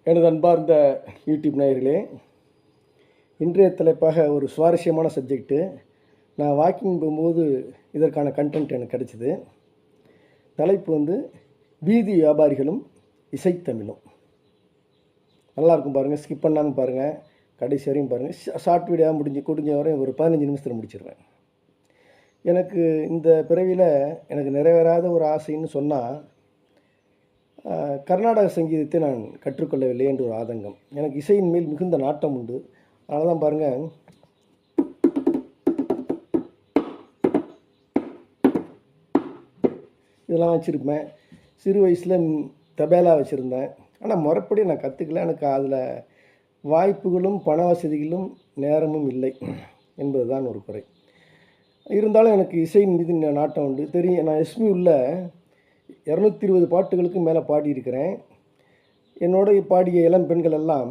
எனது அன்பார்ந்த யூடியூப் நேயர்களே, இன்றைய தலைப்பாக ஒரு சுவாரஸ்யமான சப்ஜெக்ட்டு. நான் வாக்கிங் போகும்போது இதற்கான கண்டென்ட் எனக்கு கிடச்சிது. தலைப்பு வீதி வியாபாரிகளும் இசைத்தமிழும். நல்லாயிருக்கும் பாருங்கள், ஸ்கிப் பண்ணாமல் பாருங்கள், கடைசி வரையும் பாருங்கள். ஷார்ட் வீடியோவாக முடிஞ்ச வரையும் ஒரு 15 நிமிஷத்தில் முடிச்சிடுவேன். எனக்கு இந்த பிறவியில் எனக்கு நிறைவேறாத ஒரு ஆசைன்னு சொன்னால், கர்நாடக சங்கீதத்தை நான் கற்றுக்கொள்ளவில்லை என்று ஒரு ஆதங்கம். எனக்கு இசையின் மேல் மிகுந்த நாட்டம் உண்டு. அதனால தான் பாருங்கள், இதெல்லாம் வச்சுருப்பேன். சிறு வயசில் தபேலா வச்சுருந்தேன். ஆனால் முறைப்படி நான் கற்றுக்கல. எனக்கு அதில் வாய்ப்புகளும் பண வசதிகளும் நேரமும் இல்லை என்பது தான் ஒரு குறை. இருந்தாலும் எனக்கு இசையின் மீது நாட்டம் உண்டு. தெரியும், நான் எஸ்மி உள்ள 220 பாட்டுகளுக்கு மேலே பாடியிருக்கிறேன். என்னோட பாடிய இளம் பெண்கள் எல்லாம்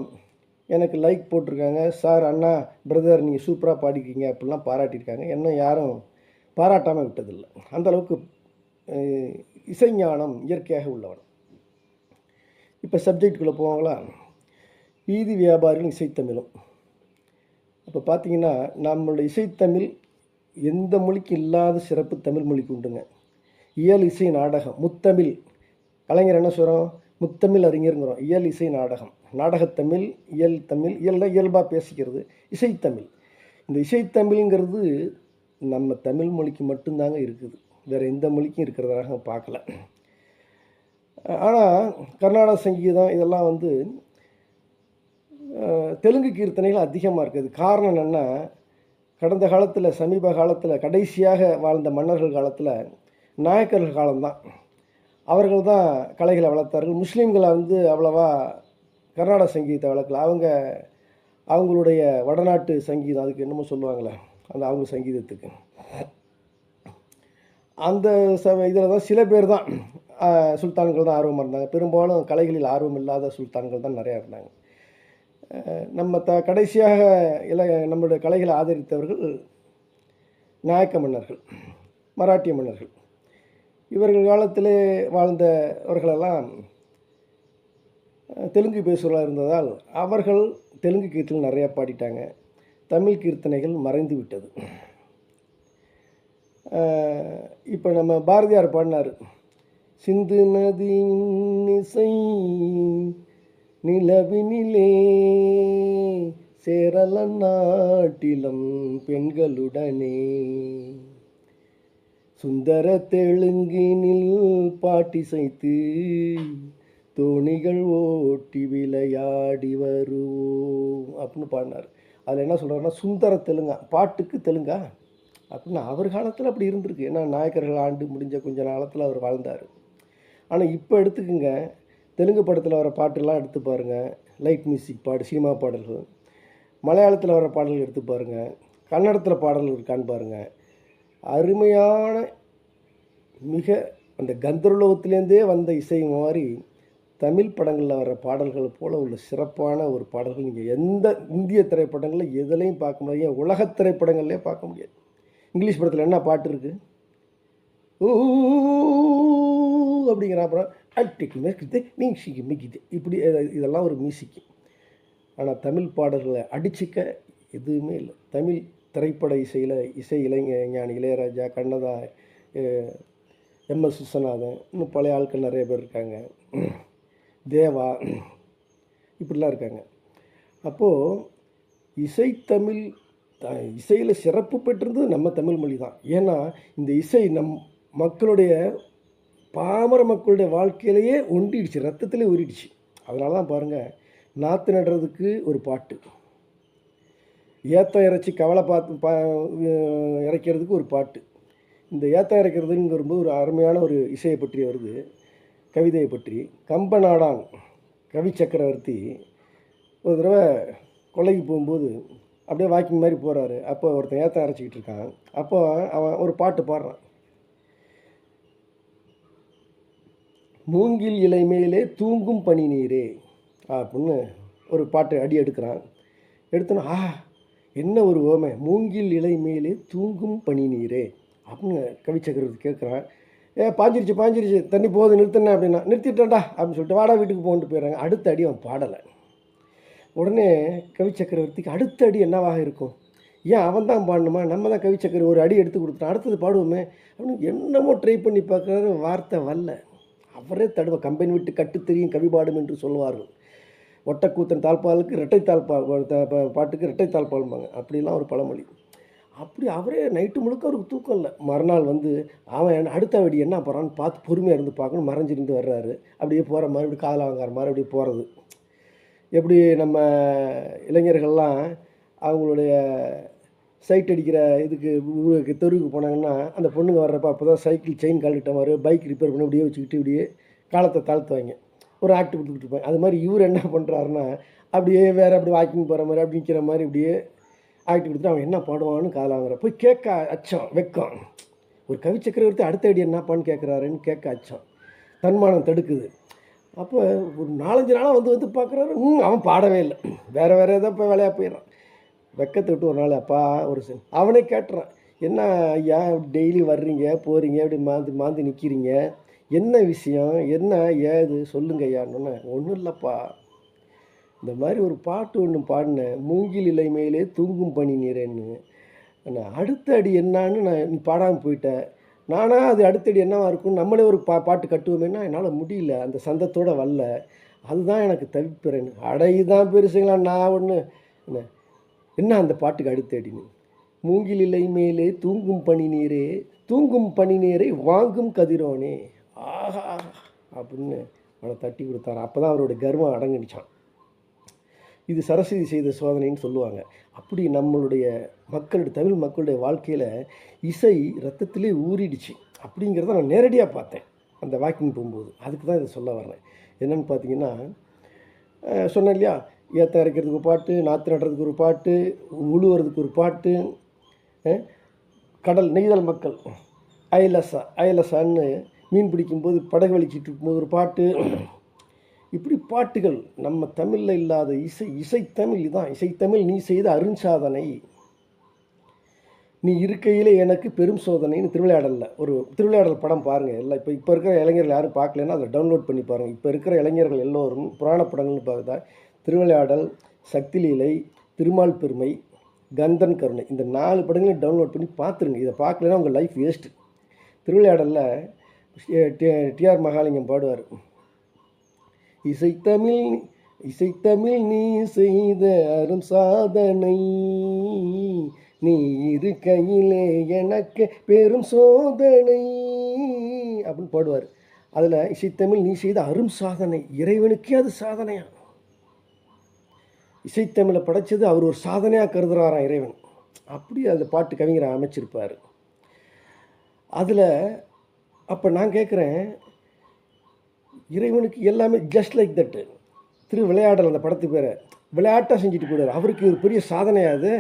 எனக்கு லைக் போட்டிருக்காங்க. சார், அண்ணா, பிரதர், நீங்கள் சூப்பராக பாடிக்கிறீங்க அப்படிலாம் பாராட்டியிருக்காங்க. இன்னும் யாரும் பாராட்டாமல் விட்டதில்லை. அந்தளவுக்கு இசைஞானம் இயற்கையாக உள்ளவன். இப்போ சப்ஜெக்டுக்குள்ளே போவாங்களா? வீதி வியாபாரிகளும் இசைத்தமிழும். இப்போ பார்த்தீங்கன்னா, நம்மளுடைய இசைத்தமிழ் எந்த மொழிக்கு இல்லாத சிறப்பு தமிழ் மொழிக்கு உண்டுங்க. இயல் இசை நாடகம், முத்தமிழ். கலைஞர் என்ன சொல்கிறோம்? முத்தமிழ் அறிஞருங்கிறோம். இயல் இசை நாடகம், நாடகத்தமிழ், இயல் தமிழ். இயல்பாக பேசிக்கிறது இசைத்தமிழ். இந்த இசைத்தமிழ்ங்கிறது நம்ம தமிழ் மொழிக்கு மட்டும்தாங்க இருக்குது. வேறு எந்த மொழிக்கும் இருக்கிறதாக பார்க்கல. ஆனால் கர்நாடக சங்கீதம் இதெல்லாம் தெலுங்கு கீர்த்தனைகள் அதிகமாக இருக்குது. காரணம் என்னென்னா, கடந்த காலத்தில், சமீப காலத்தில், கடைசியாக வாழ்ந்த மன்னர்கள் காலத்தில் நாயக்கர்கள் காலம்தான். அவர்கள் தான் கலைகளை வளர்த்தார்கள். முஸ்லீம்களை அவ்வளவா கர்நாடக சங்கீதத்தை வளர்க்கல. அவங்களுடைய வடநாட்டு சங்கீதம், அதுக்கு என்னமோ சொல்லுவாங்களே, அவங்க சங்கீதத்துக்கு அந்த இதில் தான் சில பேர் தான் சுல்தான்கள் தான் ஆர்வமாக இருந்தாங்க. பெரும்பாலும் கலைகளில் ஆர்வம் இல்லாத சுல்தான்கள் தான் நிறையா இருந்தாங்க. நம்ம கடைசியாக நம்முடைய கலைகளை ஆதரித்தவர்கள் நாயக்க மன்னர்கள், மராட்டிய மன்னர்கள். இவர்கள் காலத்திலே வாழ்ந்தவர்களெல்லாம் தெலுங்கு பேசுவர்களாக இருந்ததால் அவர்கள் தெலுங்கு கீர்த்தனை நிறையா பாடிட்டாங்க. தமிழ் கீர்த்தனைகள் மறைந்து விட்டது. இப்போ நம்ம பாரதியார் பாடினார், சிந்து நதியின் இசை நிலவினிலே சேரல நாட்டிலம் பெண்களுடனே, சுந்தர தெலுங்கினில் பாட்டிசைத்து தோணிகள் ஓட்டி விளையாடி வருவோம் அப்படின்னு பாடினார். அதில் என்ன சொல்கிறாருன்னா, சுந்தர தெலுங்கா, பாட்டுக்கு தெலுங்கா அப்படின்னு. அவர் காலத்தில் அப்படி இருந்திருக்கு. ஏன்னா நாயக்கர்கள் ஆண்டு முடிஞ்ச கொஞ்ச காலத்தில் அவர் வாழ்ந்தார். ஆனால் இப்போ எடுத்துக்குங்க, தெலுங்கு படத்தில் வர பாட்டெல்லாம் எடுத்து பாருங்கள், லைட் மியூசிக் பாடு, சினிமா பாடல்கள். மலையாளத்தில் வர பாடல்கள் எடுத்து பாருங்கள், கன்னடத்தில் பாடல்கள் இருக்கான்னு பாருங்கள். அருமையான, மிக அந்த கந்தர்வலோகத்திலேருந்தே வந்த இசை மாதிரி தமிழ் படங்களில் வர பாடல்கள் போல் உள்ள சிறப்பான ஒரு பாடல்கள் நீங்கள் எந்த இந்திய திரைப்படங்களில் எதுலேயும் பார்க்க முடியாது. உலக திரைப்படங்கள்லேயே பார்க்க முடியாது. இங்கிலீஷ் படத்தில் என்ன பாட்டு இருக்குது? ஊ அப்படிங்கிற, அப்புறம் அட்டிக்கு மேற்கிது மியூசிக்கு மிக்கிது, இப்படி இதெல்லாம் ஒரு மியூசிக்கு. ஆனால் தமிழ் பாடல்களை அடிச்சிக்க எதுவுமே இல்லை. தமிழ் திரைப்பட இசை இளைஞானி இளையராஜா, கண்ணதா, MS விஸ்வநாதன், இன்னும் பழைய ஆட்கள் நிறைய பேர் இருக்காங்க, தேவா, இப்படிலாம் இருக்காங்க. அப்போது இசைத்தமிழ் இசையில் சிறப்பு பெற்றிருந்தது நம்ம தமிழ் மொழி தான். ஏன்னா இந்த இசை மக்களுடைய, பாமர மக்களுடைய வாழ்க்கையிலேயே ஒண்டிடுச்சு, ரத்தத்திலே ஊறிடுச்சு. அதனால தான் பாருங்கள், நாற்று நடுறதுக்கு ஒரு பாட்டு, ஏத்தம் இறைச்சி கவலை இறைக்கிறதுக்கு ஒரு பாட்டு. இந்த ஏத்தம் இறைக்கிறதுங்கிறபோது ஒரு அருமையான ஒரு இசையை பற்றி வருது, கவிதையை பற்றி. கம்பநாடான் கவி சக்கரவர்த்தி ஒரு தடவை கொல்லைக்கு போகும்போது அப்படியே வாக்கிங் மாதிரி போகிறாரு. அப்போ ஒருத்தன் ஏத்தம் அரைச்சிக்கிட்டு இருக்கான். அப்போ அவன் ஒரு பாட்டு பாடுறான், மூங்கில் இலை மேலே தூங்கும் பனி நீரே அப்படின்னு ஒரு பாட்டு அடி எடுக்கிறான். எடுத்தோன்னா, என்ன ஒரு ஓமை, மூங்கில் இலை மேலே தூங்கும் பனி நீரே அப்படின்னு கவி சக்கரவர்த்தி கேட்குறான். பாஞ்சிருச்சு பாஞ்சிருச்சு தண்ணி போகுது நிறுத்தினேன் அப்படின்னா, நிறுத்திட்டேன்டா அப்படின்னு சொல்லிட்டு வாடா வீட்டுக்கு போன்ட்டு போயிடுறாங்க. அடுத்த அடி அவன் பாடலை. உடனே கவி சக்கரவர்த்திக்கு அடுத்த அடி என்னவாக இருக்கும்? ஏன் அவன் தான் பாடணுமா? நம்ம தான் கவி சக்கரவர்த்தி ஒரு அடி எடுத்து கொடுத்துட்டோம், அடுத்தது பாடுவோமே அப்படின்னு என்னமோ ட்ரை பண்ணி பார்க்குறாரு. வார்த்தை வரல. அவரே தடுவ கம்பெனி விட்டு கட்டு தெரியும் கவி பாடும் என்று சொல்லுவார்கள். ஒட்டக்கூத்தன் தாழ்பாலுக்கு இரட்டை தாழ்பால் பாட்டுக்கு இரட்டை தாழ்பால்பாங்க. அப்படிலாம் ஒரு பழமொழி. அப்படி அவரே நைட்டு முழுக்க அவருக்கு தூக்கம் இல்லை. மறுநாள் வந்து அவன் அடுத்த அடி என்ன போகிறான்னு பார்த்து பொறுமையாக இருந்து பார்க்கணும். மறைஞ்சிருந்து வர்றாரு. அப்படியே போகிற மாதிரி இப்படி காதில் வாங்குற மாதிரி அப்படியே போகிறது. எப்படி நம்ம இளைஞர்கள்லாம் அவங்களுடைய சைட் அடிக்கிற இதுக்கு ஊருக்கு தெருவுக்கு போனாங்கன்னா அந்த பொண்ணுங்க வர்றப்ப அப்போ தான் சைக்கிள் செயின் கழட்ட மாதிரி பைக் ரிப்பேர் பண்ணி இப்படியே வச்சுக்கிட்டு இப்படியே காலத்தை தாழ்த்துவாங்க, ஒரு ஆக்ட் கொடுத்துக்கிட்டு இருப்பாங்க. அது மாதிரி இவர் என்ன பண்ணுறாருன்னா அப்படியே வேறு அப்படி வாக்கிங் போகிற மாதிரி அப்படி நிற்கிற மாதிரி இப்படியே ஆக்ட் கொடுத்துட்டு அவன் என்ன பாடுவான்னு காதில் வாங்குற போய் கேட்க அச்சம் வெக்கம். ஒரு கவி சக்கரவர்த்தி அடுத்த அடி என்னப்பான்னு கேட்குறாருன்னு கேட்க அச்சம். தன்மானம் தடுக்குது. அப்போ ஒரு 4-5 நாளாக வந்து பார்க்குறாரு. அவன் பாடவே இல்லை. வேறு ஏதோ இப்போ வேலையாக போயிடுறான். வெக்கத்தை விட்டு ஒரு நாள் அப்பா ஒரு அவனே கேட்டுறான், என்ன ஐயா டெய்லி வர்றீங்க போகிறீங்க அப்படி மாந்தி நிற்கிறீங்க, என்ன விஷயம் என்ன ஏது சொல்லுங்க ஐயான்னு. ஒன்றும் இல்லைப்பா, இந்த மாதிரி ஒரு பாட்டு ஒன்று பாடினேன், மூங்கில் இலை மேலே தூங்கும் பனி நீரேன்னு. நான் அடுத்த அடி என்னான்னு நீ பாடாமல் போயிட்டேன். நானாக அது அடுத்தடி என்னவா இருக்கும், நம்மளே ஒரு பாட்டு கட்டுவோமேன்னா என்னால் முடியல, அந்த சந்தத்தோடு வரல, அதுதான் எனக்கு தவிப்புறேன்னு. அடையுதான் பெருசுங்களா நான் ஒன்று என்ன அந்த பாட்டுக்கு அடுத்தடின்னு. மூங்கில் இலை மேலே தூங்கும் பனி நீரே தூங்கும் பனி நீரை வாங்கும் கதிரோனே ஆஹா அப்படின்னு அவனை தட்டி கொடுத்தாரு. அப்போ தான் அவரோட கர்வம் அடங்கிடுச்சான். இது சரஸ்வதி செய்த சோதனைன்னு சொல்லுவாங்க. அப்படி நம்மளுடைய தமிழ் மக்களுடைய வாழ்க்கையில் இசை ரத்தத்திலே ஊறிடுச்சு அப்படிங்கிறத நான் நேரடியாக பார்த்தேன் அந்த வாக்கிங் போகும்போது. அதுக்கு தான் இதை சொல்ல வர்றேன். என்னென்னு பார்த்தீங்கன்னா, சொன்னேன் இல்லையா, ஏற்ற இறைக்கிறதுக்கு ஒரு பாட்டு, நாற்று நடுறதுக்கு ஒரு பாட்டு, உழுவுறதுக்கு ஒரு பாட்டு, கடல் நெய்தல் மக்கள் அயலசான்னு மீன் பிடிக்கும்போது படகு வலிச்சிட்டு இருக்கும்போது ஒரு பாட்டு. இப்படி பாட்டுகள் நம்ம தமிழில் இல்லாத இசைத்தமிழ் தான். இசைத்தமிழ் நீ செய்த அருஞ்சாதனை, நீ இருக்கையில் எனக்கு பெரும் சோதனைன்னு ஒரு திருவிளையாடல் படம் பாருங்கள். எல்லாம் இப்போ இருக்கிற இளைஞர்கள் யாரும் பார்க்கலன்னா அதை டவுன்லோட் பண்ணி பாருங்கள். இப்போ இருக்கிற இளைஞர்கள் எல்லோரும் புராண படங்கள்னு பார்த்தா திருவிளையாடல், சக்தி லீலை, திருமால் பெருமை, கந்தன் கருணை, இந்த 4 படங்களையும் டவுன்லோட் பண்ணி பார்த்துருங்க. இதை பார்க்கலன்னா உங்கள் லைஃப் வேஸ்ட்டு. திருவிளையாடலில் டிஆர் மகாலிங்கம் பாடுவார், இசைத்தமிழ் நீ செய்த அரும் சாதனை, நீ இருக்கையிலே எனக்கு பெரும் சோதனை அப்படின்னு பாடுவார். அதில் இசைத்தமிழ் நீ செய்த அரும் சாதனை, இறைவனுக்கே அது சாதனையா. இசைத்தமிழை படைச்சது அவர் ஒரு சாதனையாக கருதுகிறாராம் இறைவன். அப்படி அந்த பாட்டு கவிஞரை அமைச்சிருப்பார். அதில் அப்போ நான் கேட்குறேன், இறைவனுக்கு எல்லாமே ஜஸ்ட் லைக் தட்டு. விளையாடல் அந்த படத்து பேரை விளையாட்டாக செஞ்சுட்டு போயிடுவார். அவருக்கு ஒரு பெரிய சாதனையாது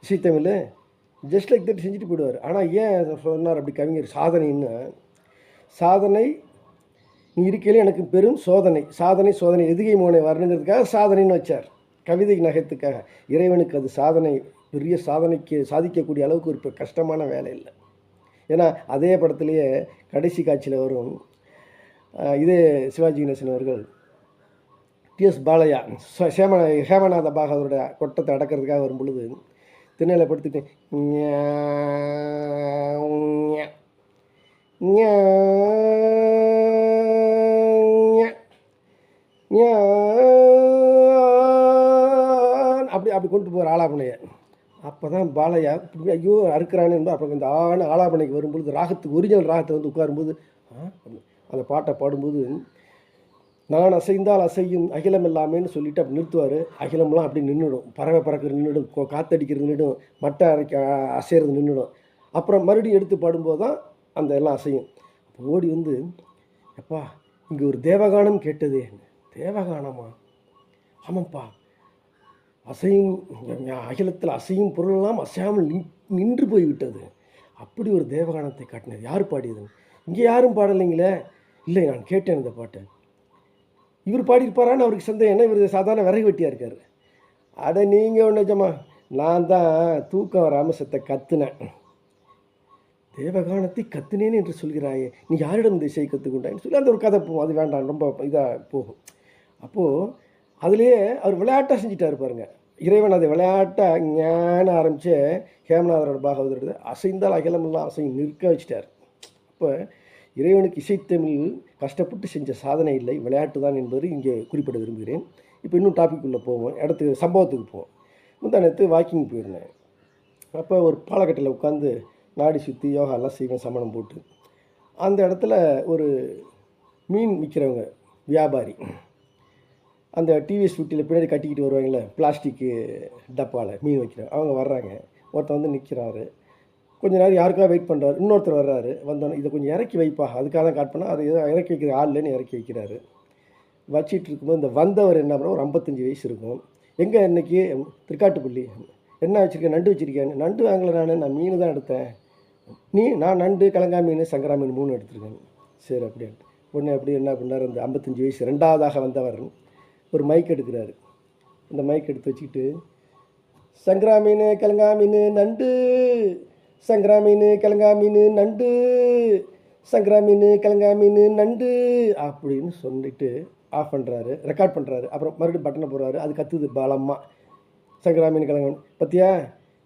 இசைத்தமிழ். ஜஸ்ட் லைக் தட் செஞ்சுட்டு போயிடுவார். ஆனால் ஏன் சொன்னார் அப்படி கவிஞர் சாதனைன்னு? சாதனை நீ இருக்கையிலே எனக்கு பெரும் சோதனை, சோதனை எதுகை மோனை வரணுங்கிறதுக்காக சாதனைன்னு வச்சார், கவிதை நகைத்துக்காக. இறைவனுக்கு அது சாதனை, பெரிய சாதிக்கக்கூடிய அளவுக்கு ஒரு கஷ்டமான வேலை இல்லை. ஏன்னா அதே படத்துலேயே கடைசி காட்சியில் வரும், இதே சிவாஜி கணேசன் அவர்கள் டிஎஸ் பாலையா ஹேமநாத பாகவதோட கொட்டத்தை அடக்கிறதுக்காக வரும் பொழுது திண்ணையில் படுத்துட்டு அப்படி கொண்டு போகிற ஆலாபனையை. அப்போ தான் பாலையா ஐயோ அறுக்கிறான்னு அப்போ இந்த ஆலாபனைக்கு வரும்பொழுது ராகத்துக்கு ஒரிஜினல் ராகத்தை வந்து உட்காரும்போது அந்த பாட்டை பாடும்போது, நான் அசைந்தால் அசையும் அகிலம் எல்லாமேன்னு சொல்லிவிட்டு அப்படி நிறுத்துவார். அகிலம்லாம் அப்படி நின்றுடும், பறக்கிறது நின்றுடும், காற்றடிக்கிறது நின்றுடும், மட்டை அசைகிறது நின்றுடும். அப்புறம் மறுபடியும் எடுத்து பாடும்போது தான் அந்த எல்லாம் அசையும். அப்போ ஓடி வந்து, அப்பா இங்கே ஒரு தேவகானம் கேட்டதே. தேவகானமா? ஆமாம்ப்பா, அசையும் அகிலத்தில் அசையும் பொருளெல்லாம் அசையாமல் நின்று போய்விட்டது. அப்படி ஒரு தேவகானத்தை காட்டினது யார் பாடியது? இங்கே யாரும் பாடலைங்களே. இல்லை, நான் கேட்டேன் இந்த பாட்டை. இவர் பாடியிருப்பாரான்னு அவருக்கு சந்தேகம். என்ன, இவர் சாதாரண விறகு வெட்டியாக இருக்கார். அதை நீங்கள் ஒன்று நிஜமா, நான் தான் தூக்கம் வராமல் கத்துனேன். தேவகானத்தை கத்துனேன் என்று சொல்கிறாயே, நீ யாரிடம் இந்த இசையை கற்றுக்கொண்டாய்ன்னு சொல்லி அந்த ஒரு கதை போகும். அது வேண்டாம், ரொம்ப இதாக போகும். அப்போது அதுலேயே அவர் விளையாட்டாக செஞ்சுட்டாரு பாருங்க. இறைவன் அதை விளையாட்டாக ஞான ஆரம்பித்து ஹேமநாதரோட பாகவதர் அசைந்தால் அகிலமெல்லாம் அசையும் நிற்க வச்சுட்டார். அப்போ இறைவனுக்கு இசைத்தமிழ் கஷ்டப்பட்டு செஞ்ச சாதனை இல்லை, விளையாட்டு தான் என்பது இங்கே குறிப்பிட விரும்புகிறேன். இப்போ இன்னும் டாபிக்குள்ளே போவோம், இடத்துக்கு சம்பவத்துக்கு போவோம். முந்தானத்து வாக்கிங் போயிருந்தேன். அப்போ ஒரு பாலக்கட்டையில் உட்காந்து நாடி சுற்றி யோகாலாம் செய்வேன் சமணம் போட்டு. அந்த இடத்துல ஒரு மீன் விற்கிறவங்க வியாபாரி, அந்த டிவிஎஸ் ஃபிஃப்டியில் பின்னாடி கட்டிக்கிட்டு வருவாங்களே பிளாஸ்டிக்கு டப்பாவில் மீன் வைக்கிறேன், அவங்க வர்றாங்க. ஒருத்தர் வந்து நிற்கிறாரு, கொஞ்ச நேரம் யாருக்காக வெயிட் பண்ணுறாரு. இன்னொருத்தர் வர்றாரு, வந்தோன்னே இதை கொஞ்சம் இறக்கி வைப்பா, அதுக்காக தான் காட் பண்ணால் அது எதோ இறக்கி வைக்கிற ஆள் இல்லைன்னு இறக்கி வைக்கிறாரு. வச்சிட்டு இருக்கும்போது இந்த வந்தவர் என்ன பண்ண, ஒரு 55 வயசு இருக்கும். எங்கே இன்றைக்கி திருக்காட்டுப்பள்ளி, என்ன வச்சுருக்கேன், நண்டு வச்சுருக்கேன். நண்டு வாங்கலை, நான் மீன் தான் எடுத்தேன். நான் நண்டு கிழங்கா மீன் சங்கரா மீன் 3 எடுத்துருக்கேன். சரி அப்படின்ட்டு பொண்ணு அப்படி என்ன பண்ணார், அந்த 55 வயசு ரெண்டாவதாக வந்தவர் ஒரு மைக் எடுக்கிறாரு. அந்த மைக் எடுத்து வச்சுக்கிட்டு சங்கரா மீன் கிழங்கா மீன் நண்டு, சங்கரா மீன் கிழங்கா மீன் நண்டு, சங்கரா மீன் கிழங்கா மீன் நண்டு அப்படின்னு சொல்லிட்டு ஆஃப் பண்ணுறாரு, ரெக்கார்ட் பண்ணுறாரு. அப்புறம் மறுபடியும் பட்டனை போடுறாரு, அது கத்துது பலமாக. சங்கரா மீன் கிழங்கா பற்றியா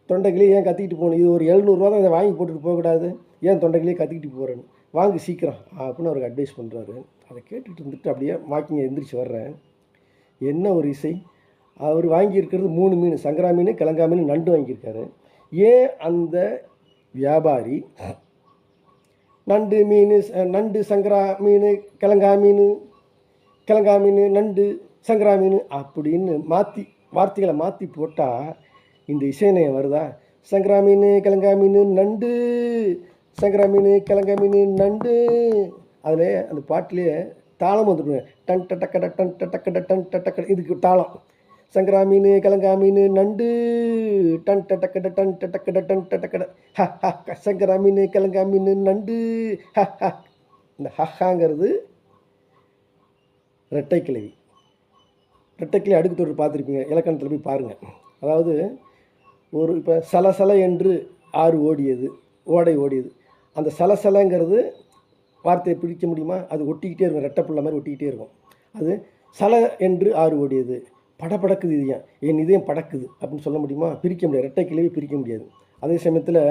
தொண்டைக்கிளி ஏன் கத்திக்கிட்டு போகணும், இது ஒரு 700 தான் இதை வாங்கி போட்டுட்டு போகக்கூடாது, ஏன் தொண்டைக்கிளியே கத்திக்கிட்டு போகிறேன்னு, வாங்க சீக்கிரம் அப்படின்னு அவருக்கு அட்வைஸ் பண்ணுறாரு. அதை கேட்டுட்டு இருந்துட்டு அப்படியே வாக்கிங்க எந்திரிச்சு வர்றேன். என்ன ஒரு இசை! அவர் வாங்கியிருக்கிறது 3 மீன், சங்கரா மீன் கிழங்கா மீன் நண்டு வாங்கியிருக்காரு. ஏன் அந்த வியாபாரி நண்டு மீன் நண்டு சங்கரா மீன் கிழங்கா மீன் கிழங்கா மீன் நண்டு சங்கரா மீன் அப்படின்னு வார்த்தைகளை மாற்றி போட்டால் இந்த இசைநயம் வருதா? சங்கரா மீன் கிழங்கா மீன் நண்டு, சங்கரா மீன் கிழங்கா மீன் நண்டு. அதில் அந்த பாட்டிலே தாளம் வந்துடுங்க, டன் டக்கட டன் டக்கட டன் டக்கட, இதுக்கு தாளம். சங்கரா மீன் கிழங்கா மீன் நண்டு டன் டக்கட டன் டக்கட டன் டக்கட, சங்கரா மீன் கிழங்கா மீன் நண்டு. இந்த ஹஹாங்கிறது ரெட்டைக்கிழவி. ரெட்டைக்கிளி அடுக்கு தொடர் பார்த்துருப்பீங்க, இலக்கணத்தில் போய் பாருங்கள். அதாவது ஒரு இப்போ சலசல என்று ஆறு ஓடியது, ஓடை ஓடியது. அந்த சலசலங்கிறது வார்த்தையை பிடிக்க முடியுமா? அது ஒட்டிக்கிட்டே இருக்கும், ரெட்டைப்புள்ள மாதிரி ஒட்டிக்கிட்டே இருக்கும். அது சல என்று ஆறு ஓடியது, படபடக்குது, இது ஏன் என் இதயம் படக்குது அப்படின்னு சொல்ல முடியுமா? பிரிக்க முடியாது, ரெட்டைக்கிழவி பிரிக்க முடியாது. அதே சமயத்தில்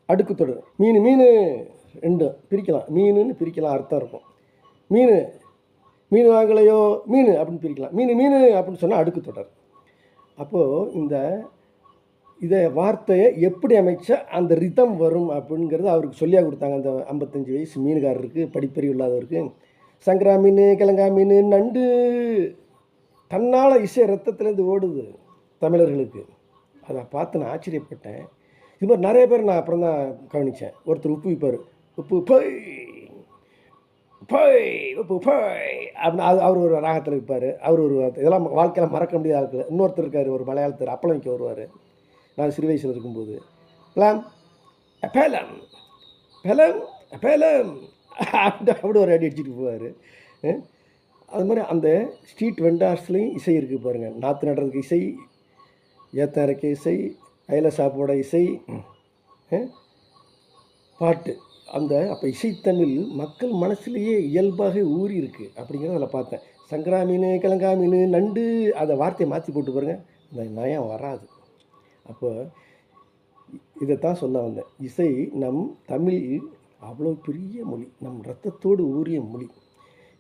அடுக்கு தொடர் மீன் மீன் ரெண்டும் பிரிக்கலாம், மீனுன்னு பிரிக்கலாம், அர்த்தம் இருக்கும். மீன் வாங்கலையோ மீன் அப்படின்னு பிரிக்கலாம், மீன் அப்படின்னு சொன்னால் அடுக்கு தொடர். அப்போது இதை வார்த்தையை எப்படி அமைச்சா அந்த ரிதம் வரும் அப்படிங்கிறது அவருக்கு சொல்லியாக கொடுத்தாங்க. அந்த 55 வயசு மீனுக்காரருக்கு, படிப்பறிவு இல்லாதவருக்கு. சங்கரா மீன் கிழங்கா மீன் நண்டு, தன்னால் இசை ரத்தத்துலேருந்து ஓடுது தமிழர்களுக்கு. அதை பார்த்து நான் ஆச்சரியப்பட்டேன். இது மாதிரி நிறைய பேர் நான் அப்புறம் தான் கவனித்தேன். ஒருத்தர் உப்பு விற்பார், உப்பு போய் போய் உப்பு போய் அப்படின்னு அவர் ஒரு ராகத்தில் விற்பார். அவர் ஒரு இதெல்லாம் வாழ்க்கையில் மறக்க முடியாத ஆட்கள். இன்னொருத்தர் இருக்கார், ஒரு மலையாளத்தர், அப்பளம் விற்க வருவார். நான் சிறு வயசில் இருக்கும்போது பிளாம் பேலம் பேலம் பேலம் அப்படி ஒரு அடி அடிச்சுட்டு போவார். அது மாதிரி அந்த ஸ்ட்ரீட் வெண்டார்ஸ்லேயும் இசை இருக்குது பாருங்கள். நாற்று நடுறதுக்கு இசை, ஏத்தம் இறக்க இசை, அயல சாப்போட இசை, பாட்டு. அப்போ இசைத்தமிழ் மக்கள் மனசுலேயே இயல்பாக ஊறி இருக்குது அப்படிங்கிறத அதில் பார்த்தேன். சங்கரா மீன் கிழங்கா மீன் நண்டு, அதை வார்த்தையை மாற்றி போட்டு பாருங்கள், இந்த நயம் வராது. அப்போ இதைத்தான் சொல்ல வந்தேன். இசை நம் தமிழ் அவ்வளோ பெரிய மொழி, நம் ரத்தத்தோடு ஊறிய மொழி.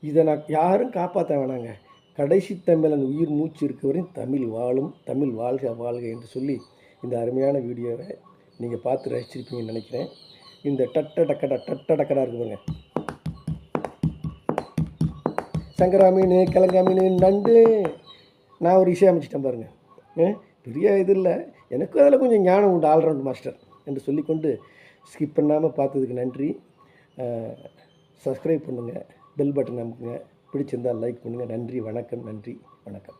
இதை நான் யாரும் காப்பாற்ற வேணாங்க. கடைசி தமிழன் உயிர் மூச்சு இருக்கவரையும் தமிழ் வாழும், தமிழ் வாழ்க வாழ்க என்று சொல்லி இந்த அருமையான வீடியோவை நீங்கள் பார்த்து ரசிச்சிருப்பீங்கன்னு நினைக்கிறேன். இந்த டட்டடக்கடா இருக்குதுங்க, சங்கரா மீன் கிழங்கா மீன் நண்டு, நான் ஒரு இசை அமைச்சிட்டேன் பாருங்கள். பெரிய இது இல்லை, எனக்கும் அதில் கொஞ்சம் ஞானம் உண்டு, ஆல்ரவுண்ட் மாஸ்டர் என்று சொல்லிக்கொண்டு ஸ்கிப் பண்ணாமல் பார்த்ததுக்கு நன்றி. சப்ஸ்கிரைப் பண்ணுங்கள், பெல் பட்டன் அமுக்குங்க, பிடிச்சிருந்தால் லைக் பண்ணுங்கள். நன்றி, வணக்கம். நன்றி, வணக்கம்.